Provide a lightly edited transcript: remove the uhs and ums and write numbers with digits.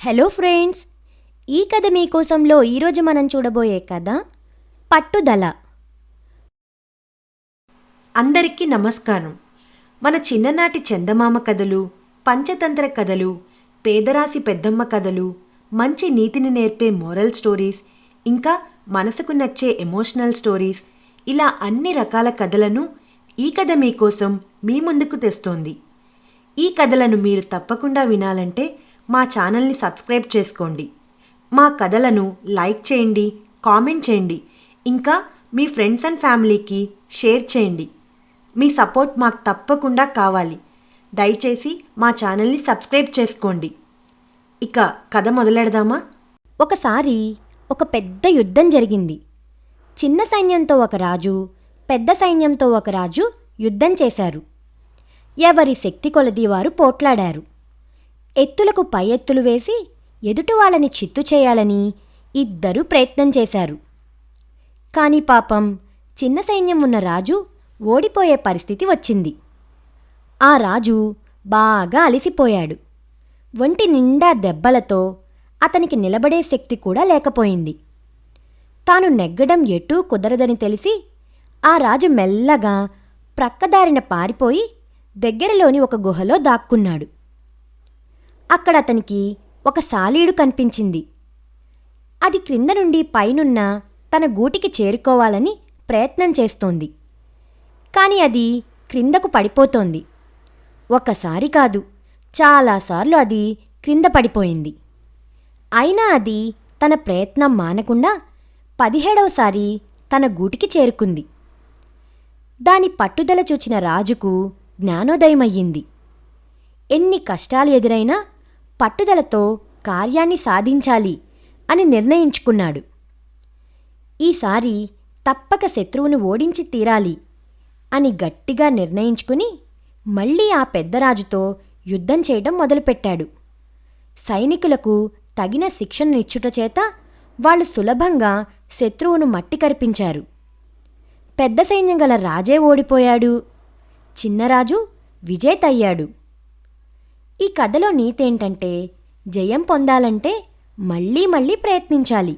Hello friends, ఈ కథ మీకోసంలో ఈరోజు మనం చూడబోయే కథ పట్టుదల. అందరికీ నమస్కారం. మన చిన్ననాటి చందమామ కథలు, పంచతంత్ర కథలు, పేదరాశి పెద్దమ్మ కథలు, మంచి నీతిని నేర్పే మోరల్ స్టోరీస్, ఇంకా మనసుకు నచ్చే ఎమోషనల్ స్టోరీస్, ఇలా అన్ని రకాల కథలను ఈ కథ మీకోసం మీ ముందుకు తెస్తోంది. ఈ కథలను మీరు తప్పకుండా వినాలంటే మా ఛానల్ని సబ్స్క్రైబ్ చేసుకోండి. మా కథలను లైక్ చేయండి, కామెంట్ చేయండి, ఇంకా మీ ఫ్రెండ్స్ అండ్ ఫ్యామిలీకి షేర్ చేయండి. మీ సపోర్ట్ మాకు తప్పకుండా కావాలి. దయచేసి మా ఛానల్ని సబ్స్క్రైబ్ చేసుకోండి. ఇక కథ మొదలెడదామా? ఒకసారి ఒక పెద్ద యుద్ధం జరిగింది. చిన్న సైన్యంతో ఒక రాజు, పెద్ద సైన్యంతో ఒక రాజు యుద్ధం చేశారు. ఎవరి శక్తి కొలది వారు పోట్లాడారు. ఎత్తులకు పై ఎత్తులు వేసి ఎదుటి వాళ్ళని చిత్తు చేయాలని ఇద్దరూ ప్రయత్నం చేశారు. కానీ పాపం చిన్న సైన్యం ఉన్న రాజు ఓడిపోయే పరిస్థితి వచ్చింది. ఆ రాజు బాగా అలసిపోయాడు. ఒంటి నిండా దెబ్బలతో అతనికి నిలబడే శక్తి కూడా లేకపోయింది. తాను నెగ్గడం ఎటూ కుదరదని తెలిసి ఆ రాజు మెల్లగా ప్రక్కదారిన పారిపోయి దగ్గరలోని ఒక గుహలో దాక్కున్నాడు. అక్కడ అతనికి ఒక సాలీడు కనిపించింది. అది క్రింద నుండి పైనున్న తన గూటికి చేరుకోవాలని ప్రయత్నం చేస్తోంది. కాని అది క్రిందకు పడిపోతోంది. ఒకసారి కాదు, చాలాసార్లు అది క్రింద పడిపోయింది. అయినా అది తన ప్రయత్నం మానకుండా 17వసారి తన గూటికి చేరుకుంది. దాని పట్టుదల చూచిన రాజుకు జ్ఞానోదయమయ్యింది. ఎన్ని కష్టాలు ఎదురైనా పట్టుదలతో కార్యాన్ని సాధించాలి అని నిర్ణయించుకున్నాడు. ఈసారి తప్పక శత్రువును ఓడించి తీరాలి అని గట్టిగా నిర్ణయించుకుని మళ్ళీ ఆ పెద్దరాజుతో యుద్ధం చేయడం మొదలుపెట్టాడు. సైనికులకు తగిన శిక్షణనిచ్చుట చేత వాళ్ళు సులభంగా శత్రువును మట్టి కరిపించారు. పెద్ద సైన్యం గల రాజే ఓడిపోయాడు. చిన్నరాజు విజేతయ్యాడు. ఈ కథలో నీతేంటంటే, జయం పొందాలంటే మళ్ళీ మళ్ళీ ప్రయత్నించాలి.